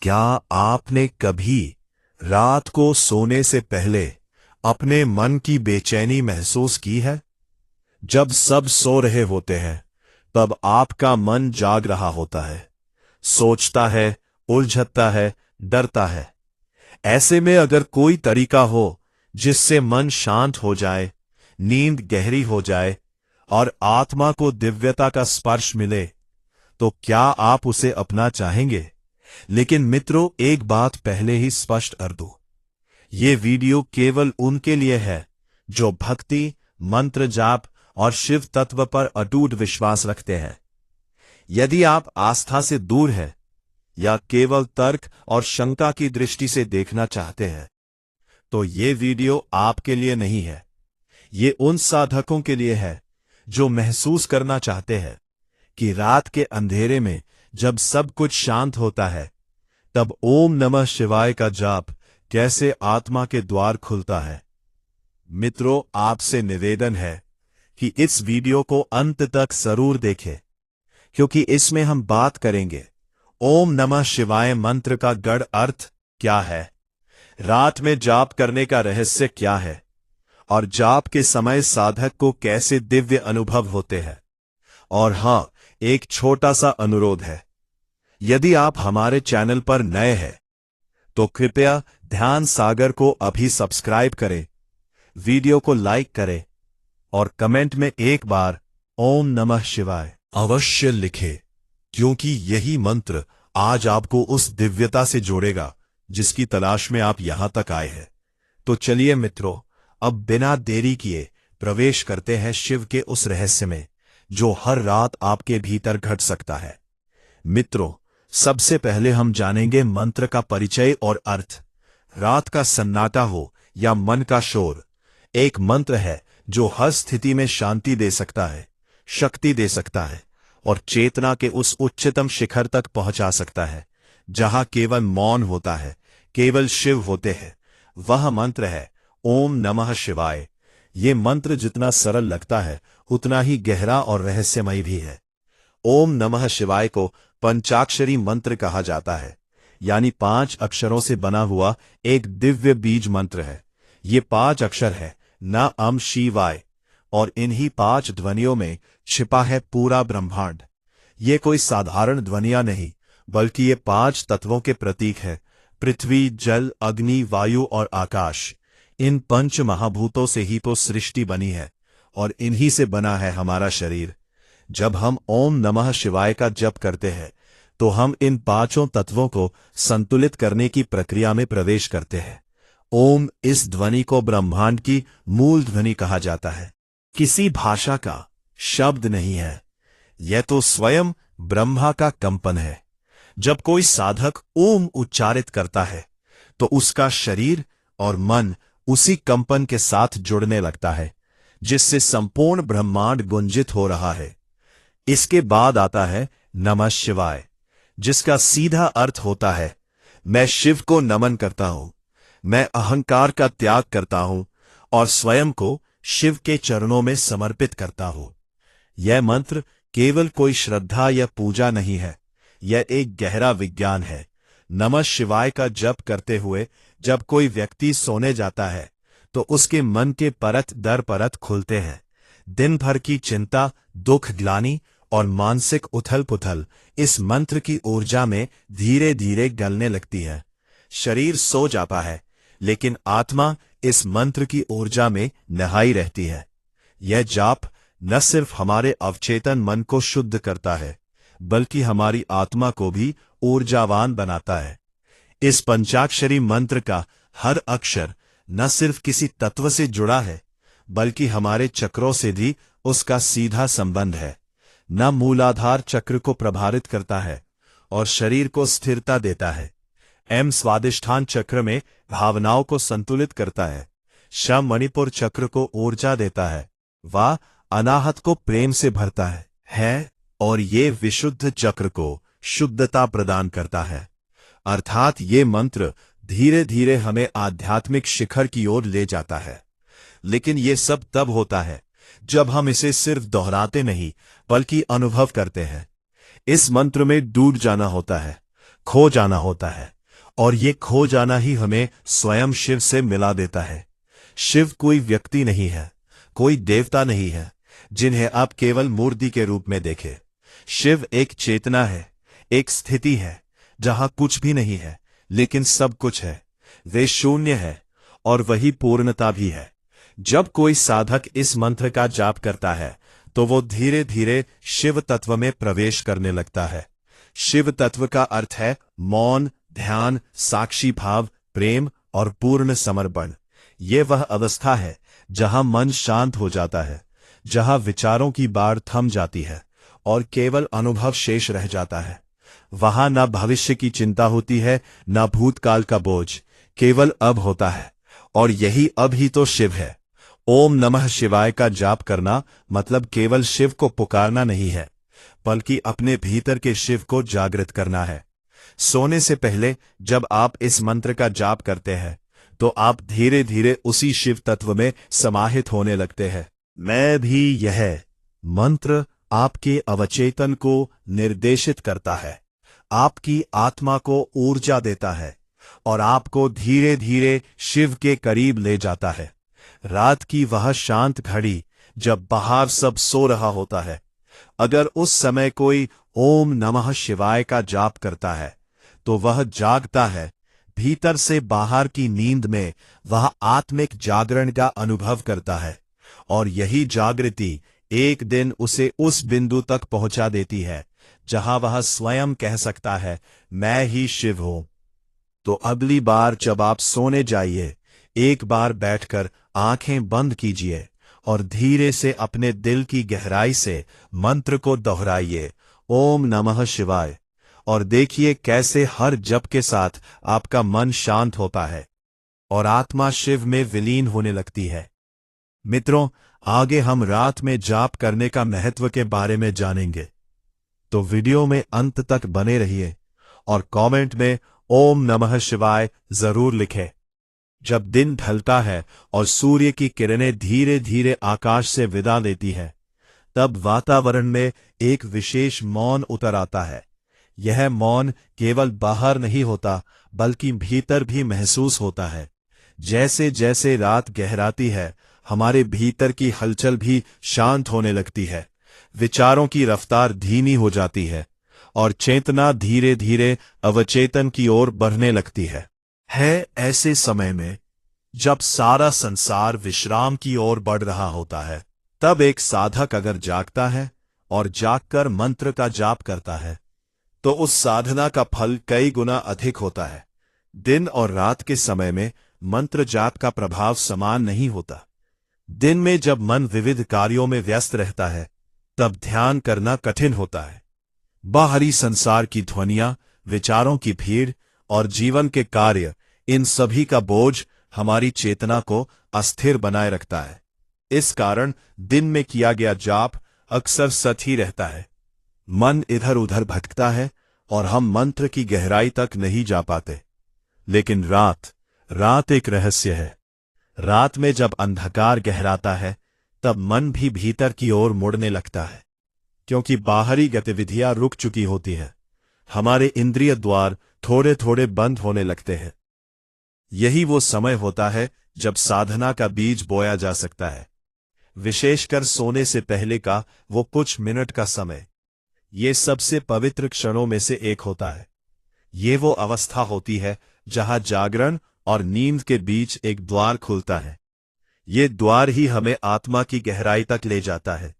क्या आपने कभी रात को सोने से पहले अपने मन की बेचैनी महसूस की है? जब सब सो रहे होते हैं, तब आपका मन जाग रहा होता है, सोचता है, उलझता है, डरता है। ऐसे में अगर कोई तरीका हो जिससे मन शांत हो जाए, नींद गहरी हो जाए और आत्मा को दिव्यता का स्पर्श मिले, तो क्या आप उसे अपना चाहेंगे? लेकिन मित्रों, एक बात पहले ही स्पष्ट कर दूं, ये वीडियो केवल उनके लिए है जो भक्ति, मंत्र जाप और शिव तत्व पर अटूट विश्वास रखते हैं। यदि आप आस्था से दूर हैं या केवल तर्क और शंका की दृष्टि से देखना चाहते हैं, तो ये वीडियो आपके लिए नहीं है। ये उन साधकों के लिए है जो महसूस करना चाहते हैं कि रात के अंधेरे में जब सब कुछ शांत होता है, तब ओम नमः शिवाय का जाप कैसे आत्मा के द्वार खुलता है। मित्रों, आपसे निवेदन है कि इस वीडियो को अंत तक जरूर देखें, क्योंकि इसमें हम बात करेंगे ओम नमः शिवाय मंत्र का गढ़ अर्थ क्या है, रात में जाप करने का रहस्य क्या है और जाप के समय साधक को कैसे दिव्य अनुभव होते हैं। और हां, एक छोटा सा अनुरोध है, यदि आप हमारे चैनल पर नए हैं तो कृपया ध्यान सागर को अभी सब्सक्राइब करें, वीडियो को लाइक करें और कमेंट में एक बार ओम नमः शिवाय अवश्य लिखें, क्योंकि यही मंत्र आज आपको उस दिव्यता से जोड़ेगा जिसकी तलाश में आप यहां तक आए हैं। तो चलिए मित्रों, अब बिना देरी किए प्रवेश करते हैं शिव के उस रहस्य में जो हर रात आपके भीतर घट सकता है। मित्रों, सबसे पहले हम जानेंगे मंत्र का परिचय और अर्थ। रात का सन्नाटा हो या मन का शोर, एक मंत्र है जो हर स्थिति में शांति दे सकता है, शक्ति दे सकता है और चेतना के उस उच्चतम शिखर तक पहुंचा सकता है जहां केवल मौन होता है, केवल शिव होते हैं। वह मंत्र है ओम नमः शिवाय। ये मंत्र जितना सरल लगता है उतना ही गहरा और रहस्यमय भी है। ओम नमः शिवाय को पंचाक्षरी मंत्र कहा जाता है, यानी 5 अक्षरों से बना हुआ एक दिव्य बीज मंत्र है। ये 5 अक्षर है न अम शिवाय, और इन्हीं 5 ध्वनियों में छिपा है पूरा ब्रह्मांड। ये कोई साधारण ध्वनियां नहीं, बल्कि ये 5 तत्वों के प्रतीक है। पृथ्वी, जल, अग्नि, वायु और आकाश, इन 5 महाभूतों से ही तो सृष्टि बनी है और इन्हीं से बना है हमारा शरीर। जब हम ओम नमः शिवाय का जप करते हैं तो हम इन 5 तत्वों को संतुलित करने की प्रक्रिया में प्रवेश करते हैं। ओम, इस ध्वनि को ब्रह्मांड की मूल ध्वनि कहा जाता है। किसी भाषा का शब्द नहीं है, यह तो स्वयं ब्रह्मा का कंपन है। जब कोई साधक ओम उच्चारित करता है तो उसका शरीर और मन उसी कंपन के साथ जुड़ने लगता है, जिससे संपूर्ण ब्रह्मांड गुंजित हो रहा है। इसके बाद आता है नमः शिवाय, जिसका सीधा अर्थ होता है मैं शिव को नमन करता हूं, मैं अहंकार का त्याग करता हूं और स्वयं को शिव के चरणों में समर्पित करता हूं। यह मंत्र केवल कोई श्रद्धा या पूजा नहीं है, यह एक गहरा विज्ञान है। नमः शिवाय का जप करते हुए जब कोई व्यक्ति सोने जाता है तो उसके मन के परत दर परत खुलते हैं। दिन भर की चिंता, दुख, ग्लानि और मानसिक उथल पुथल इस मंत्र की ऊर्जा में धीरे धीरे गलने लगती है। शरीर सो जाता है, लेकिन आत्मा इस मंत्र की ऊर्जा में नहाई रहती है। यह जाप न सिर्फ हमारे अवचेतन मन को शुद्ध करता है, बल्कि हमारी आत्मा को भी ऊर्जावान बनाता है। इस पंचाक्षरी मंत्र का हर अक्षर न सिर्फ किसी तत्व से जुड़ा है, बल्कि हमारे चक्रों से भी उसका सीधा संबंध है। न मूलाधार चक्र को प्रभावित करता है और शरीर को स्थिरता देता है। एम स्वादिष्ठान चक्र में भावनाओं को संतुलित करता है। श मणिपुर चक्र को ऊर्जा देता है। वा अनाहत को प्रेम से भरता है और ये विशुद्ध चक्र को शुद्धता प्रदान करता है। अर्थात ये मंत्र धीरे धीरे हमें आध्यात्मिक शिखर की ओर ले जाता है। लेकिन ये सब तब होता है जब हम इसे सिर्फ दोहराते नहीं, बल्कि अनुभव करते हैं। इस मंत्र में डूब जाना होता है, खो जाना होता है, और ये खो जाना ही हमें स्वयं शिव से मिला देता है। शिव कोई व्यक्ति नहीं है, कोई देवता नहीं है जिन्हें आप केवल मूर्ति के रूप में देखें। शिव एक चेतना है, एक स्थिति है जहां कुछ भी नहीं है लेकिन सब कुछ है। वे शून्य है और वही पूर्णता भी है। जब कोई साधक इस मंत्र का जाप करता है तो वो धीरे धीरे शिव तत्व में प्रवेश करने लगता है। शिव तत्व का अर्थ है मौन, ध्यान, साक्षी भाव, प्रेम और पूर्ण समर्पण। ये वह अवस्था है जहां मन शांत हो जाता है, जहां विचारों की बाढ़ थम जाती है और केवल अनुभव शेष रह जाता है। वहां न भविष्य की चिंता होती है, न भूतकाल का बोझ, केवल अब होता है, और यही अब ही तो शिव है। ओम नमः शिवाय का जाप करना मतलब केवल शिव को पुकारना नहीं है, बल्कि अपने भीतर के शिव को जागृत करना है। सोने से पहले जब आप इस मंत्र का जाप करते हैं तो आप धीरे धीरे उसी शिव तत्व में समाहित होने लगते हैं। मैं भी यह मंत्र आपके अवचेतन को निर्देशित करता है, आपकी आत्मा को ऊर्जा देता है और आपको धीरे धीरे शिव के करीब ले जाता है। रात की वह शांत घड़ी जब बाहर सब सो रहा होता है, अगर उस समय कोई ओम नमः शिवाय का जाप करता है तो वह जागता है। भीतर से बाहर की नींद में वह आत्मिक जागरण का अनुभव करता है, और यही जागृति एक दिन उसे उस बिंदु तक पहुंचा देती है जहां वह स्वयं कह सकता है, मैं ही शिव हूं। तो अगली बार जब आप सोने जाइए, एक बार बैठकर आंखें बंद कीजिए और धीरे से अपने दिल की गहराई से मंत्र को दोहराइए, ओम नमः शिवाय, और देखिए कैसे हर जप के साथ आपका मन शांत होता है और आत्मा शिव में विलीन होने लगती है। मित्रों, आगे हम रात में जाप करने का महत्व के बारे में जानेंगे, तो वीडियो में अंत तक बने रहिए और कमेंट में ओम नमः शिवाय जरूर लिखें। जब दिन ढलता है और सूर्य की किरणें धीरे धीरे आकाश से विदा लेती है, तब वातावरण में एक विशेष मौन उतर आता है। यह मौन केवल बाहर नहीं होता बल्कि भीतर भी महसूस होता है। जैसे जैसे रात गहराती है, हमारे भीतर की हलचल भी शांत होने लगती है, विचारों की रफ्तार धीमी हो जाती है और चेतना धीरे धीरे अवचेतन की ओर बढ़ने लगती है। ऐसे समय में जब सारा संसार विश्राम की ओर बढ़ रहा होता है, तब एक साधक अगर जागता है और जागकर मंत्र का जाप करता है तो उस साधना का फल कई गुना अधिक होता है। दिन और रात के समय में मंत्र जाप का प्रभाव समान नहीं होता। दिन में जब मन विविध कार्यों में व्यस्त रहता है, तब ध्यान करना कठिन होता है। बाहरी संसार की ध्वनियां, विचारों की भीड़ और जीवन के कार्य, इन सभी का बोझ हमारी चेतना को अस्थिर बनाए रखता है। इस कारण दिन में किया गया जाप अक्सर सच ही रहता है। मन इधर उधर भटकता है और हम मंत्र की गहराई तक नहीं जा पाते। लेकिन रात एक रहस्य है। रात में जब अंधकार गहराता है, तब मन भी भीतर की ओर मुड़ने लगता है, क्योंकि बाहरी गतिविधियां रुक चुकी होती है। हमारे इंद्रिय द्वार थोड़े थोड़े बंद होने लगते हैं। यही वो समय होता है जब साधना का बीज बोया जा सकता है, विशेषकर सोने से पहले का वो कुछ मिनट का समय। ये सबसे पवित्र क्षणों में से एक होता है। ये वो अवस्था होती है जहां जागरण और नींद के बीच एक द्वार खुलता है। ये द्वार ही हमें आत्मा की गहराई तक ले जाता है।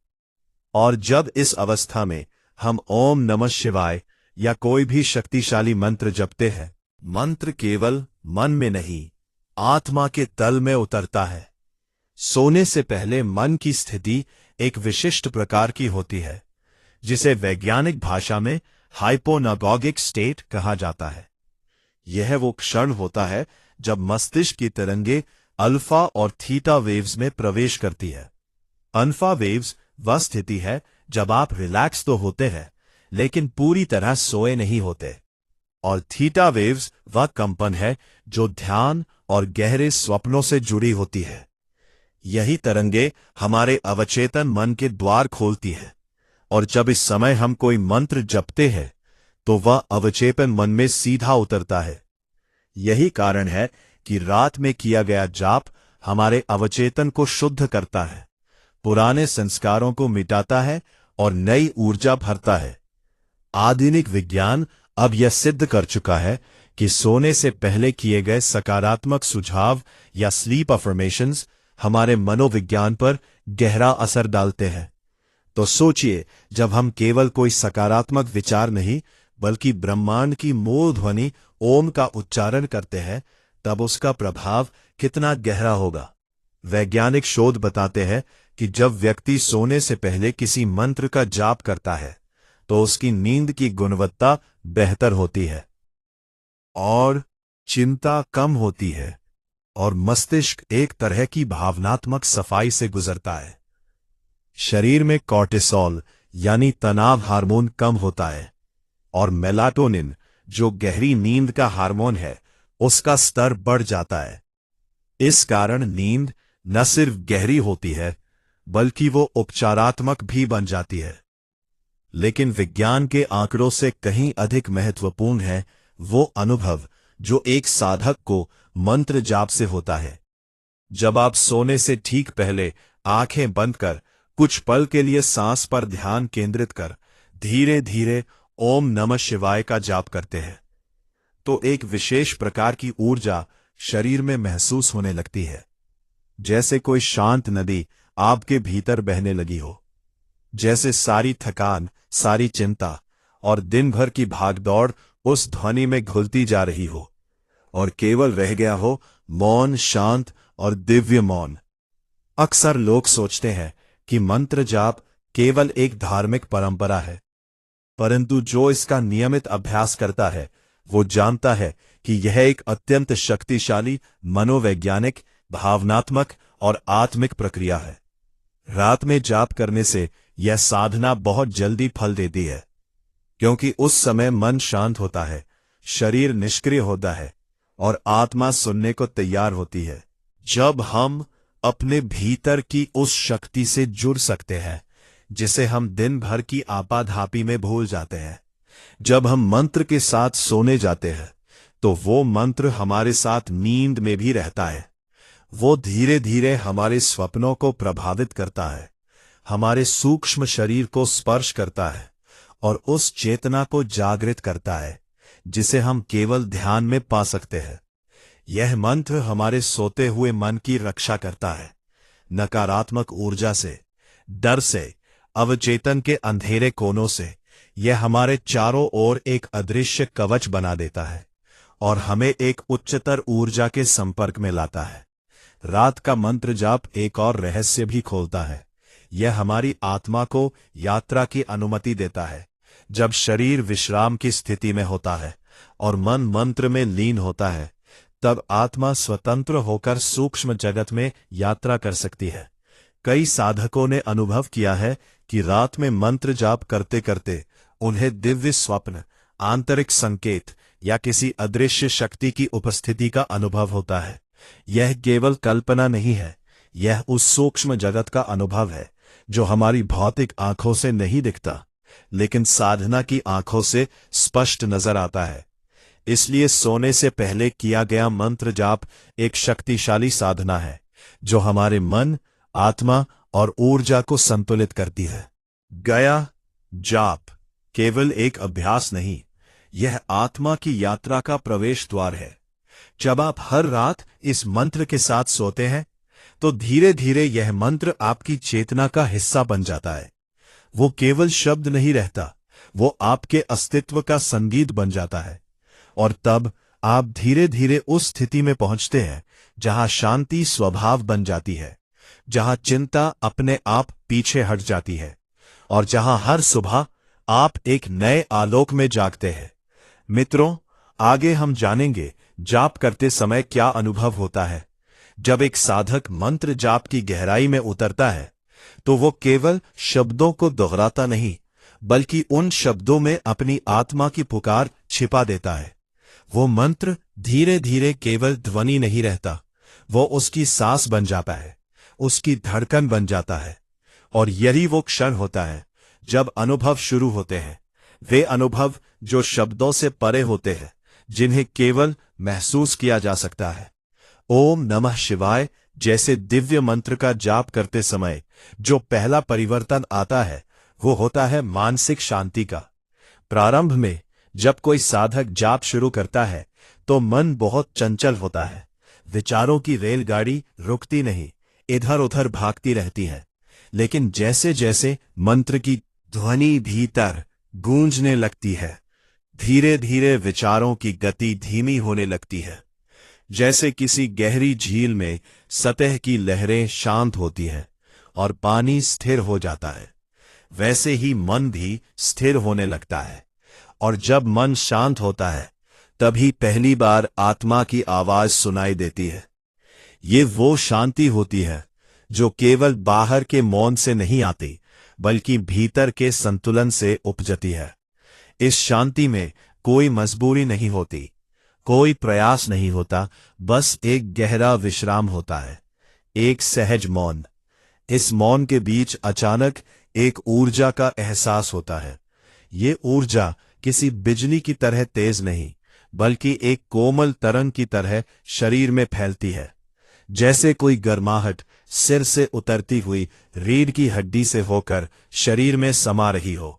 और जब इस अवस्था में हम ओम नमः शिवाय या कोई भी शक्तिशाली मंत्र जपते हैं, मंत्र केवल मन में नहीं, आत्मा के तल में उतरता है। सोने से पहले मन की स्थिति एक विशिष्ट प्रकार की होती है, जिसे वैज्ञानिक भाषा में हाइपोनागॉगिक स्टेट कहा जाता है। यह वो क्षण होता है जब मस्तिष्क की तरंगे अल्फा और थीटा वेव्स में प्रवेश करती है। अल्फा वेव्स वह स्थिति है जब आप रिलैक्स तो होते हैं लेकिन पूरी तरह सोए नहीं होते, और थीटा वेव्स वह कंपन है जो ध्यान और गहरे स्वप्नों से जुड़ी होती है। यही तरंगे हमारे अवचेतन मन के द्वार खोलती है, और जब इस समय हम कोई मंत्र जपते हैं तो वह अवचेतन मन में सीधा उतरता है। यही कारण है कि रात में किया गया जाप हमारे अवचेतन को शुद्ध करता है, पुराने संस्कारों को मिटाता है और नई ऊर्जा भरता है। आधुनिक विज्ञान अब यह सिद्ध कर चुका है कि सोने से पहले किए गए सकारात्मक सुझाव या स्लीप अफर्मेशंस हमारे मनोविज्ञान पर गहरा असर डालते हैं। तो सोचिए, जब हम केवल कोई सकारात्मक विचार नहीं बल्कि ब्रह्मांड की मूल ध्वनि ओम का उच्चारण करते हैं, तब उसका प्रभाव कितना गहरा होगा। वैज्ञानिक शोध बताते हैं कि जब व्यक्ति सोने से पहले किसी मंत्र का जाप करता है तो उसकी नींद की गुणवत्ता बेहतर होती है और चिंता कम होती है और मस्तिष्क एक तरह की भावनात्मक सफाई से गुजरता है। शरीर में कॉर्टिसोल यानी तनाव हार्मोन कम होता है और मेलाटोनिन, जो गहरी नींद का हार्मोन है, उसका स्तर बढ़ जाता है। इस कारण नींद न सिर्फ गहरी होती है बल्कि वो उपचारात्मक भी बन जाती है। लेकिन विज्ञान के आंकड़ों से कहीं अधिक महत्वपूर्ण है वो अनुभव जो एक साधक को मंत्र जाप से होता है। जब आप सोने से ठीक पहले आंखें बंद कर कुछ पल के लिए सांस पर ध्यान केंद्रित कर धीरे धीरे ओम नमः शिवाय का जाप करते हैं, तो एक विशेष प्रकार की ऊर्जा शरीर में महसूस होने लगती है, जैसे कोई शांत नदी आपके भीतर बहने लगी हो, जैसे सारी थकान, सारी चिंता और दिन भर की भागदौड़ उस ध्वनि में घुलती जा रही हो और केवल रह गया हो मौन, शांत और दिव्य मौन। अक्सर लोग सोचते हैं कि मंत्र जाप केवल एक धार्मिक परंपरा है, परंतु जो इसका नियमित अभ्यास करता है वो जानता है कि यह एक अत्यंत शक्तिशाली मनोवैज्ञानिक, भावनात्मक और आत्मिक प्रक्रिया है। रात में जाप करने से यह साधना बहुत जल्दी फल देती है, क्योंकि उस समय मन शांत होता है, शरीर निष्क्रिय होता है और आत्मा सुनने को तैयार होती है। जब हम अपने भीतर की उस शक्ति से जुड़ सकते हैं जिसे हम दिन भर की आपाधापी में भूल जाते हैं, जब हम मंत्र के साथ सोने जाते हैं तो वो मंत्र हमारे साथ नींद में भी रहता है। वो धीरे धीरे हमारे स्वप्नों को प्रभावित करता है, हमारे सूक्ष्म शरीर को स्पर्श करता है और उस चेतना को जागृत करता है जिसे हम केवल ध्यान में पा सकते हैं। यह मंत्र हमारे सोते हुए मन की रक्षा करता है, नकारात्मक ऊर्जा से, डर से, अवचेतन के अंधेरे कोनों से। यह हमारे चारों ओर एक अदृश्य कवच बना देता है और हमें एक उच्चतर ऊर्जा के संपर्क में लाता है। रात का मंत्र जाप एक और रहस्य भी खोलता है। यह हमारी आत्मा को यात्रा की अनुमति देता है। जब शरीर विश्राम की स्थिति में होता है और मन मंत्र में लीन होता है, तब आत्मा स्वतंत्र होकर सूक्ष्म जगत में यात्रा कर सकती है। कई साधकों ने अनुभव किया है कि रात में मंत्र जाप करते करते उन्हें दिव्य स्वप्न, आंतरिक संकेत या किसी अदृश्य शक्ति की उपस्थिति का अनुभव होता है। यह केवल कल्पना नहीं है, यह उस सूक्ष्म जगत का अनुभव है जो हमारी भौतिक आंखों से नहीं दिखता, लेकिन साधना की आंखों से स्पष्ट नजर आता है। इसलिए सोने से पहले किया गया मंत्र जाप एक शक्तिशाली साधना है जो हमारे मन, आत्मा और ऊर्जा को संतुलित करती है। गया जाप केवल एक अभ्यास नहीं, यह आत्मा की यात्रा का प्रवेश द्वार है। जब आप हर रात इस मंत्र के साथ सोते हैं तो धीरे धीरे यह मंत्र आपकी चेतना का हिस्सा बन जाता है। वो केवल शब्द नहीं रहता, वो आपके अस्तित्व का संगीत बन जाता है और तब आप धीरे धीरे उस स्थिति में पहुंचते हैं जहां शांति स्वभाव बन जाती है, जहां चिंता अपने आप पीछे हट जाती है और जहां हर सुबह आप एक नए आलोक में जागते हैं। मित्रों, आगे हम जानेंगे जाप करते समय क्या अनुभव होता है। जब एक साधक मंत्र जाप की गहराई में उतरता है तो वो केवल शब्दों को दोहराता नहीं, बल्कि उन शब्दों में अपनी आत्मा की पुकार छिपा देता है। वो मंत्र धीरे धीरे केवल ध्वनि नहीं रहता, वो उसकी सांस बन जाता है, उसकी धड़कन बन जाता है। और यही वो क्षण होता है जब अनुभव शुरू होते हैं, वे अनुभव जो शब्दों से परे होते हैं, जिन्हें केवल महसूस किया जा सकता है। ओम नमः शिवाय जैसे दिव्य मंत्र का जाप करते समय जो पहला परिवर्तन आता है, वो होता है मानसिक शांति का। प्रारंभ में जब कोई साधक जाप शुरू करता है तो मन बहुत चंचल होता है। विचारों की रेलगाड़ी रुकती नहीं, इधर उधर भागती रहती है। लेकिन जैसे जैसे मंत्र की ध्वनि भीतर गूंजने लगती है, धीरे धीरे विचारों की गति धीमी होने लगती है। जैसे किसी गहरी झील में सतह की लहरें शांत होती हैं और पानी स्थिर हो जाता है, वैसे ही मन भी स्थिर होने लगता है। और जब मन शांत होता है तभी पहली बार आत्मा की आवाज सुनाई देती है। ये वो शांति होती है जो केवल बाहर के मौन से नहीं आती, बल्कि भीतर के संतुलन से उपजती है। इस शांति में कोई मजबूरी नहीं होती, कोई प्रयास नहीं होता, बस एक गहरा विश्राम होता है, एक सहज मौन। इस मौन के बीच अचानक एक ऊर्जा का एहसास होता है। ये ऊर्जा किसी बिजली की तरह तेज नहीं, बल्कि एक कोमल तरंग की तरह शरीर में फैलती है। जैसे कोई गर्माहट सिर से उतरती हुई रीढ़ की हड्डी से होकर शरीर में समा रही हो।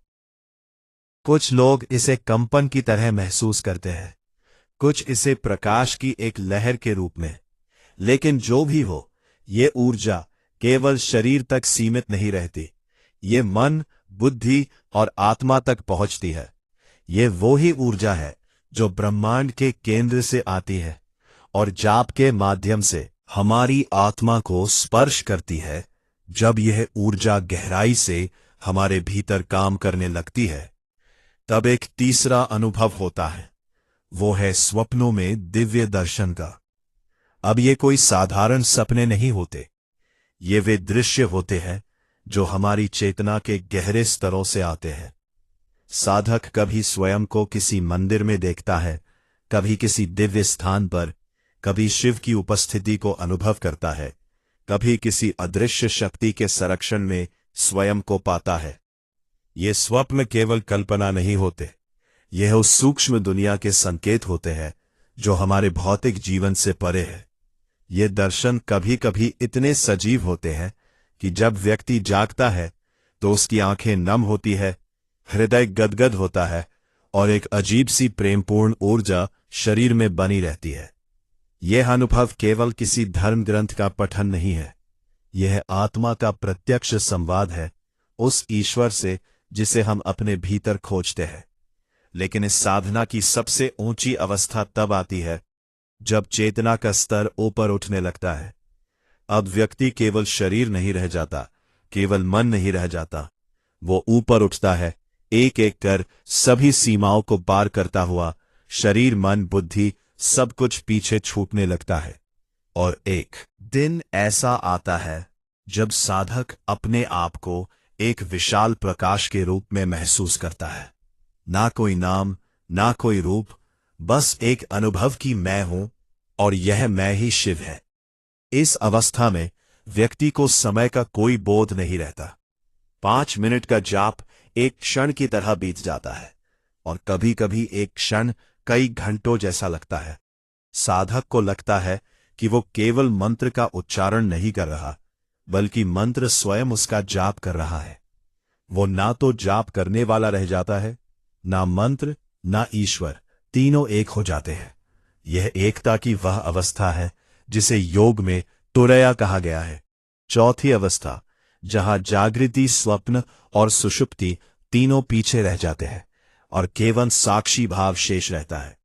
कुछ लोग इसे कंपन की तरह महसूस करते हैं, कुछ इसे प्रकाश की एक लहर के रूप में। लेकिन जो भी हो, ये ऊर्जा केवल शरीर तक सीमित नहीं रहती, ये मन, बुद्धि और आत्मा तक पहुंचती है। ये वो ही ऊर्जा है जो ब्रह्मांड के केंद्र से आती है और जाप के माध्यम से हमारी आत्मा को स्पर्श करती है। जब यह ऊर्जा गहराई से हमारे भीतर काम करने लगती है, तब एक तीसरा अनुभव होता है, वो है स्वप्नों में दिव्य दर्शन का। अब ये कोई साधारण सपने नहीं होते, ये वे दृश्य होते हैं जो हमारी चेतना के गहरे स्तरों से आते हैं। साधक कभी स्वयं को किसी मंदिर में देखता है, कभी किसी दिव्य स्थान पर, कभी शिव की उपस्थिति को अनुभव करता है, कभी किसी अदृश्य शक्ति के संरक्षण में स्वयं को पाता है। ये स्वप्न केवल कल्पना नहीं होते, यह उस सूक्ष्म दुनिया के संकेत होते हैं जो हमारे भौतिक जीवन से परे है। ये दर्शन कभी कभी इतने सजीव होते हैं कि जब व्यक्ति जागता है तो उसकी आंखें नम होती है, हृदय गदगद होता है और एक अजीब सी प्रेमपूर्ण ऊर्जा शरीर में बनी रहती है। यह अनुभव केवल किसी धर्म ग्रंथ का पठन नहीं है, यह आत्मा का प्रत्यक्ष संवाद है उस ईश्वर से जिसे हम अपने भीतर खोजते हैं। लेकिन इस साधना की सबसे ऊंची अवस्था तब आती है जब चेतना का स्तर ऊपर उठने लगता है। अब व्यक्ति केवल शरीर नहीं रह जाता, केवल मन नहीं रह जाता, वो ऊपर उठता है, एक एक कर सभी सीमाओं को पार करता हुआ। शरीर, मन, बुद्धि सब कुछ पीछे छूटने लगता है। और एक दिन ऐसा आता है जब साधक अपने आप को एक विशाल प्रकाश के रूप में महसूस करता है। ना कोई नाम, ना कोई रूप, बस एक अनुभव कि मैं हूं और यह मैं ही शिव है। इस अवस्था में व्यक्ति को समय का कोई बोध नहीं रहता। 5 मिनट का जाप एक क्षण की तरह बीत जाता है और कभी कभी एक क्षण कई घंटों जैसा लगता है। साधक को लगता है कि वो केवल मंत्र का उच्चारण नहीं कर रहा, बल्कि मंत्र स्वयं उसका जाप कर रहा है। वो ना तो जाप करने वाला रह जाता है, ना मंत्र, ना ईश्वर, तीनों एक हो जाते हैं। यह एकता की वह अवस्था है जिसे योग में तुरया कहा गया है। चौथी अवस्था, जहां जागृति, स्वप्न और सुषुप्ति तीनों पीछे रह जाते हैं और केवल साक्षी भाव शेष रहता है।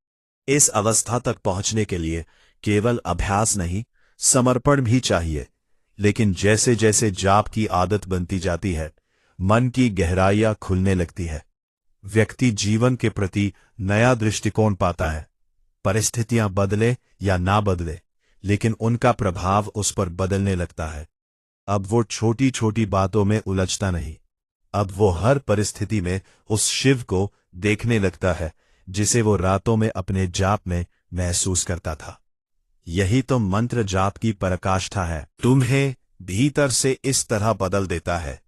इस अवस्था तक पहुंचने के लिए केवल अभ्यास नहीं, समर्पण भी चाहिए। लेकिन जैसे जैसे जाप की आदत बनती जाती है, मन की गहराइयां खुलने लगती है। व्यक्ति जीवन के प्रति नया दृष्टिकोण पाता है। परिस्थितियां बदले या ना बदले, लेकिन उनका प्रभाव उस पर बदलने लगता है। अब वो छोटी छोटी बातों में उलझता नहीं, अब वो हर परिस्थिति में उस शिव को देखने लगता है जिसे वो रातों में अपने जाप में महसूस करता था। यही तो मंत्र जाप की पराकाष्ठा है। तुम्हें भीतर से इस तरह बदल देता है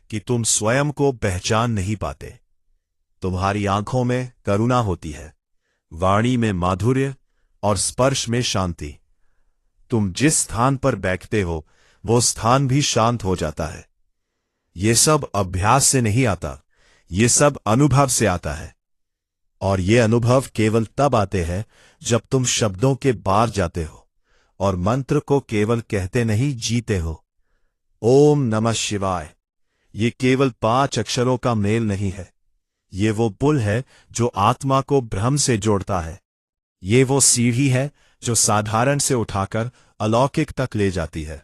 कि तुम स्वयं को पहचान नहीं पाते। तुम्हारी आंखों में करुणा होती है, वाणी में माधुर्य और स्पर्श में शांति। तुम जिस स्थान पर बैठते हो वो स्थान भी शांत हो जाता है। ये सब अभ्यास से नहीं आता, ये सब अनुभव से आता है। और ये अनुभव केवल तब आते हैं जब तुम शब्दों के पार जाते हो और मंत्र को केवल कहते नहीं, जीते हो। ओम नमः शिवाय ये केवल 5 अक्षरों का मेल नहीं है, ये वो पुल है जो आत्मा को ब्रह्म से जोड़ता है। ये वो सीढ़ी है जो साधारण से उठाकर अलौकिक तक ले जाती है।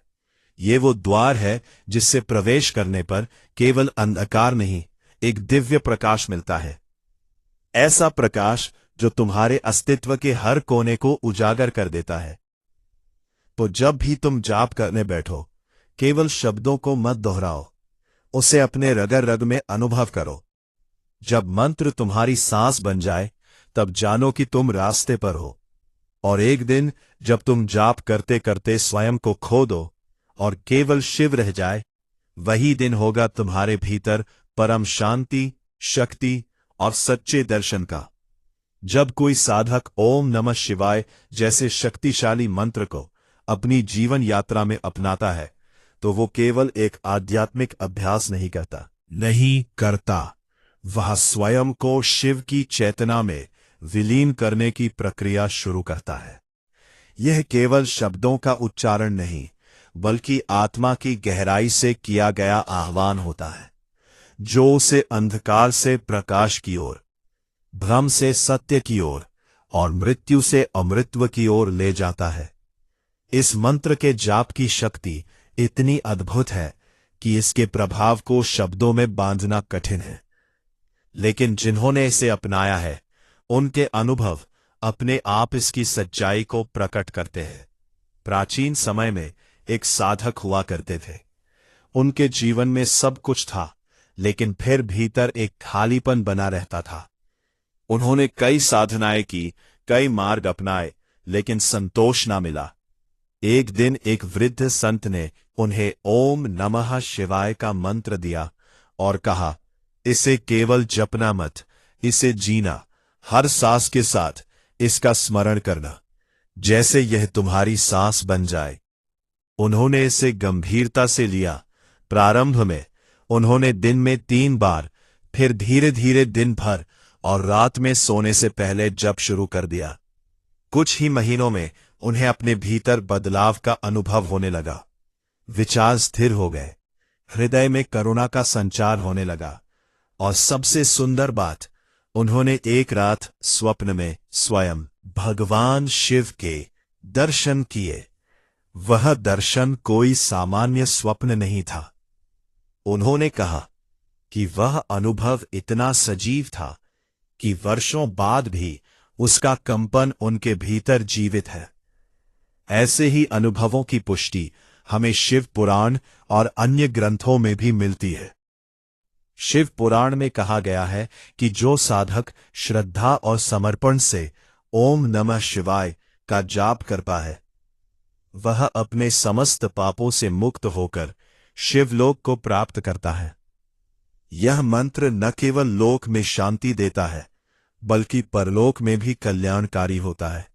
ये वो द्वार है जिससे प्रवेश करने पर केवल अंधकार नहीं, एक दिव्य प्रकाश मिलता है। ऐसा प्रकाश जो तुम्हारे अस्तित्व के हर कोने को उजागर कर देता है। तो जब भी तुम जाप करने बैठो, केवल शब्दों को मत दोहराओ, उसे अपने रग रग में अनुभव करो। जब मंत्र तुम्हारी सांस बन जाए, तब जानो कि तुम रास्ते पर हो। और एक दिन जब तुम जाप करते करते स्वयं को खो दो और केवल शिव रह जाए, वही दिन होगा तुम्हारे भीतर परम शांति, शक्ति और सच्चे दर्शन का। जब कोई साधक ओम नमः शिवाय जैसे शक्तिशाली मंत्र को अपनी जीवन यात्रा में अपनाता है, तो वो केवल एक आध्यात्मिक अभ्यास नहीं करता, वह स्वयं को शिव की चेतना में विलीन करने की प्रक्रिया शुरू करता है। यह केवल शब्दों का उच्चारण नहीं, बल्कि आत्मा की गहराई से किया गया आह्वान होता है, जो उसे अंधकार से प्रकाश की ओर, भ्रम से सत्य की ओर और मृत्यु से अमृतत्व की ओर ले जाता है। इस मंत्र के जाप की शक्ति इतनी अद्भुत है कि इसके प्रभाव को शब्दों में बांधना कठिन है, लेकिन जिन्होंने इसे अपनाया है, उनके अनुभव अपने आप इसकी सच्चाई को प्रकट करते हैं। प्राचीन समय में एक साधक हुआ करते थे। उनके जीवन में सब कुछ था, लेकिन फिर भीतर एक खालीपन बना रहता था। उन्होंने कई साधनाएं की, कई मार्ग अपनाए, लेकिन संतोष ना मिला। एक दिन एक वृद्ध संत ने उन्हें ओम नमः शिवाय का मंत्र दिया और कहा, इसे केवल जपना मत, इसे जीना, हर सांस के साथ इसका स्मरण करना, जैसे यह तुम्हारी सांस बन जाए। उन्होंने इसे गंभीरता से लिया। प्रारंभ में उन्होंने दिन में 3 बार, फिर धीरे धीरे दिन भर और रात में सोने से पहले जप शुरू कर दिया। कुछ ही महीनों में उन्हें अपने भीतर बदलाव का अनुभव होने लगा। विचार स्थिर हो गए, हृदय में करुणा का संचार होने लगा, और सबसे सुंदर बात, उन्होंने एक रात स्वप्न में स्वयं भगवान शिव के दर्शन किए। वह दर्शन कोई सामान्य स्वप्न नहीं था। उन्होंने कहा कि वह अनुभव इतना सजीव था कि वर्षों बाद भी उसका कंपन उनके भीतर जीवित है। ऐसे ही अनुभवों की पुष्टि हमें शिव पुराण और अन्य ग्रंथों में भी मिलती है। शिव पुराण में कहा गया है कि जो साधक श्रद्धा और समर्पण से ओम नमः शिवाय का जाप करता है, वह अपने समस्त पापों से मुक्त होकर शिवलोक को प्राप्त करता है। यह मंत्र न केवल लोक में शांति देता है, बल्कि परलोक में भी कल्याणकारी होता है।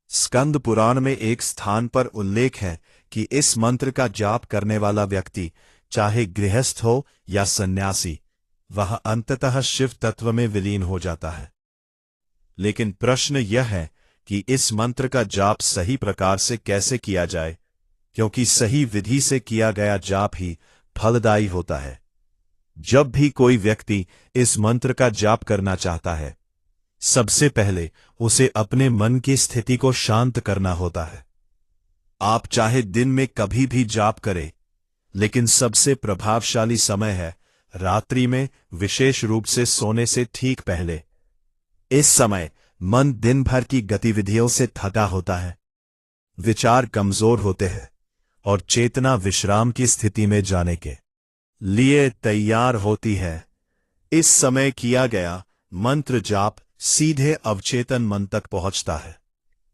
स्कंद पुराण में एक स्थान पर उल्लेख है कि इस मंत्र का जाप करने वाला व्यक्ति, चाहे गृहस्थ हो या सन्यासी, वह अंततः शिव तत्व में विलीन हो जाता है। लेकिन प्रश्न यह है कि इस मंत्र का जाप सही प्रकार से कैसे किया जाए, क्योंकि सही विधि से किया गया जाप ही फलदायी होता है। जब भी कोई व्यक्ति इस मंत्र का जाप करना चाहता है, सबसे पहले उसे अपने मन की स्थिति को शांत करना होता है। आप चाहे दिन में कभी भी जाप करें, लेकिन सबसे प्रभावशाली समय है रात्रि में, विशेष रूप से सोने से ठीक पहले। इस समय मन दिन भर की गतिविधियों से थका होता है, विचार कमजोर होते हैं और चेतना विश्राम की स्थिति में जाने के लिए तैयार होती है। इस समय किया गया मंत्र जाप सीधे अवचेतन मन तक पहुंचता है,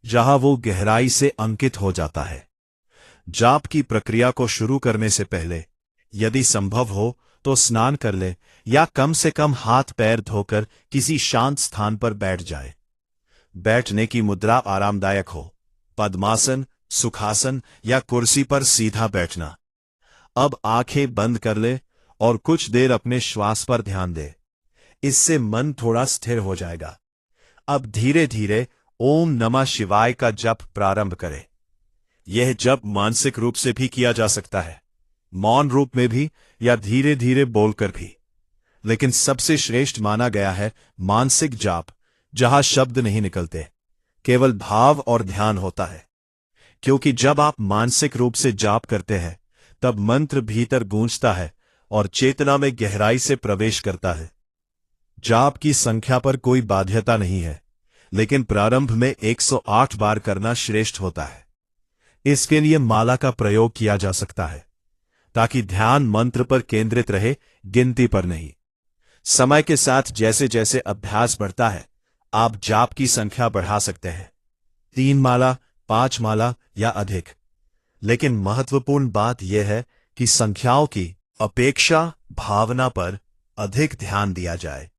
जहां वो गहराई से अंकित हो जाता है। जाप की प्रक्रिया को शुरू करने से पहले, यदि संभव हो, तो स्नान कर ले या कम से कम हाथ पैर धोकर किसी शांत स्थान पर बैठ जाए। बैठने की मुद्रा आरामदायक हो, पद्मासन, सुखासन या कुर्सी पर सीधा बैठना। अब आंखें बंद कर ले और कुछ देर अपने श्वास पर ध्यान दे। इससे मन थोड़ा स्थिर हो जाएगा। अब धीरे धीरे ओम नमः शिवाय का जप प्रारंभ करें। यह जप मानसिक रूप से भी किया जा सकता है, मौन रूप में भी या धीरे धीरे बोलकर भी, लेकिन सबसे श्रेष्ठ माना गया है मानसिक जाप, जहां शब्द नहीं निकलते, केवल भाव और ध्यान होता है। क्योंकि जब आप मानसिक रूप से जाप करते हैं तब मंत्र भीतर गूंजता है और चेतना में गहराई से प्रवेश करता है। जाप की संख्या पर कोई बाध्यता नहीं है, लेकिन प्रारंभ में 108 बार करना श्रेष्ठ होता है। इसके लिए माला का प्रयोग किया जा सकता है ताकि ध्यान मंत्र पर केंद्रित रहे, गिनती पर नहीं। समय के साथ जैसे जैसे अभ्यास बढ़ता है आप जाप की संख्या बढ़ा सकते हैं, 3 माला, 5 माला या अधिक। लेकिन महत्वपूर्ण बात यह है कि संख्याओं की अपेक्षा भावना पर अधिक ध्यान दिया जाए।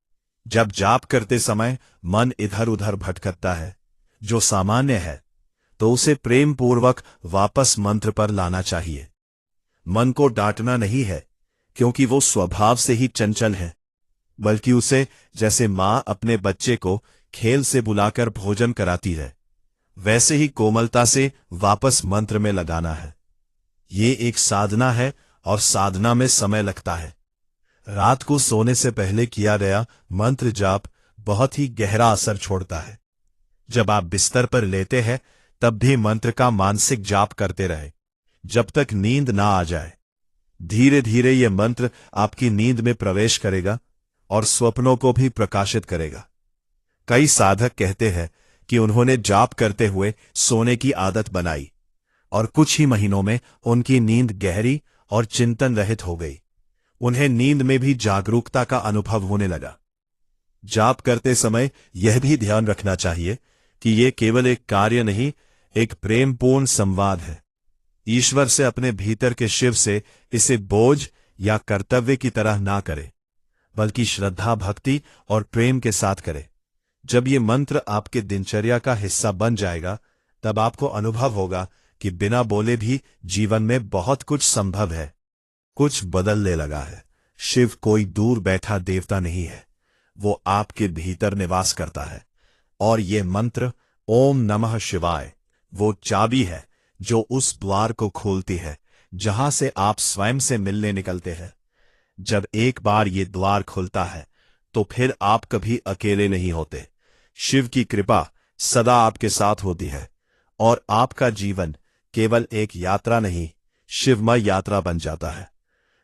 जब जाप करते समय मन इधर उधर भटकता है, जो सामान्य है, तो उसे प्रेम पूर्वक वापस मंत्र पर लाना चाहिए। मन को डांटना नहीं है, क्योंकि वो स्वभाव से ही चंचल है, बल्कि उसे जैसे मां अपने बच्चे को खेल से बुलाकर भोजन कराती है, वैसे ही कोमलता से वापस मंत्र में लगाना है। ये एक साधना है और साधना में समय लगता है। रात को सोने से पहले किया गया मंत्र जाप बहुत ही गहरा असर छोड़ता है। जब आप बिस्तर पर लेते हैं तब भी मंत्र का मानसिक जाप करते रहे जब तक नींद ना आ जाए। धीरे धीरे यह मंत्र आपकी नींद में प्रवेश करेगा और स्वप्नों को भी प्रकाशित करेगा। कई साधक कहते हैं कि उन्होंने जाप करते हुए सोने की आदत बनाई और कुछ ही महीनों में उनकी नींद गहरी और चिंतन रहित हो गई। उन्हें नींद में भी जागरूकता का अनुभव होने लगा। जाप करते समय यह भी ध्यान रखना चाहिए कि यह केवल एक कार्य नहीं, एक प्रेमपूर्ण संवाद है। ईश्वर से अपने भीतर के शिव से इसे बोझ या कर्तव्य की तरह ना करे, बल्कि श्रद्धा, भक्ति और प्रेम के साथ करे। जब ये मंत्र आपके दिनचर्या का हिस्सा बन जाएगा तब आपको अनुभव होगा कि बिना बोले भी जीवन में बहुत कुछ संभव है, कुछ बदलने लगा है। शिव कोई दूर बैठा देवता नहीं है, वो आपके भीतर निवास करता है। और ये मंत्र ओम नमः शिवाय वो चाबी है जो उस द्वार को खोलती है जहां से आप स्वयं से मिलने निकलते हैं। जब एक बार ये द्वार खुलता है तो फिर आप कभी अकेले नहीं होते। शिव की कृपा सदा आपके साथ होती है और आपका जीवन केवल एक यात्रा नहीं, शिवमय यात्रा बन जाता है।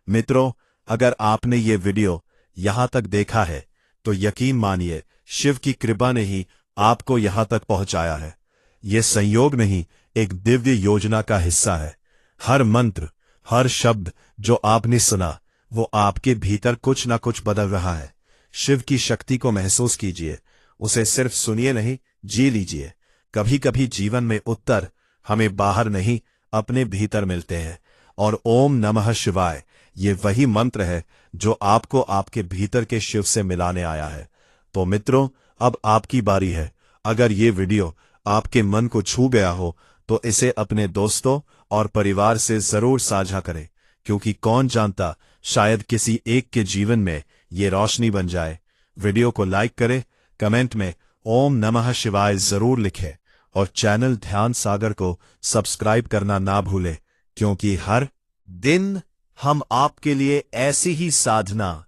मित्रों, अगर आपने ये वीडियो यहां तक देखा है तो यकीन मानिए शिव की कृपा ने ही आपको यहां तक पहुंचाया है। ये संयोग नहीं, एक दिव्य योजना का हिस्सा है। हर मंत्र, हर शब्द जो आपने सुना वो आपके भीतर कुछ ना कुछ बदल रहा है। शिव की शक्ति को महसूस कीजिए, उसे सिर्फ सुनिए नहीं, जी लीजिए। कभी कभी जीवन में उत्तर हमें बाहर नहीं, अपने भीतर मिलते हैं। और ओम नमः शिवाय ये वही मंत्र है जो आपको आपके भीतर के शिव से मिलाने आया है। तो मित्रों, अब आपकी बारी है। अगर ये वीडियो आपके मन को छू गया हो तो इसे अपने दोस्तों और परिवार से जरूर साझा करें, क्योंकि कौन जानता शायद किसी एक के जीवन में ये रोशनी बन जाए। वीडियो को लाइक करें, कमेंट में ओम नमः शिवाय जरूर लिखें और चैनल ध्यान सागर को सब्सक्राइब करना ना भूलें, क्योंकि हर दिन हम आपके लिए ऐसी ही साधना,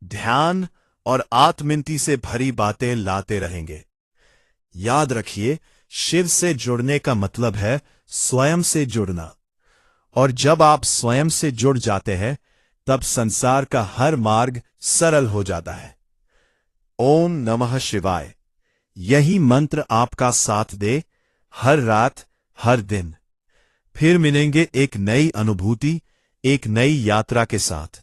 ध्यान और आत्मनिति से भरी बातें लाते रहेंगे। याद रखिए, शिव से जुड़ने का मतलब है स्वयं से जुड़ना, और जब आप स्वयं से जुड़ जाते हैं तब संसार का हर मार्ग सरल हो जाता है। ओम नमः शिवाय यही मंत्र आपका साथ दे हर रात, हर दिन। फिर मिलेंगे एक नई अनुभूति, एक नई यात्रा के साथ।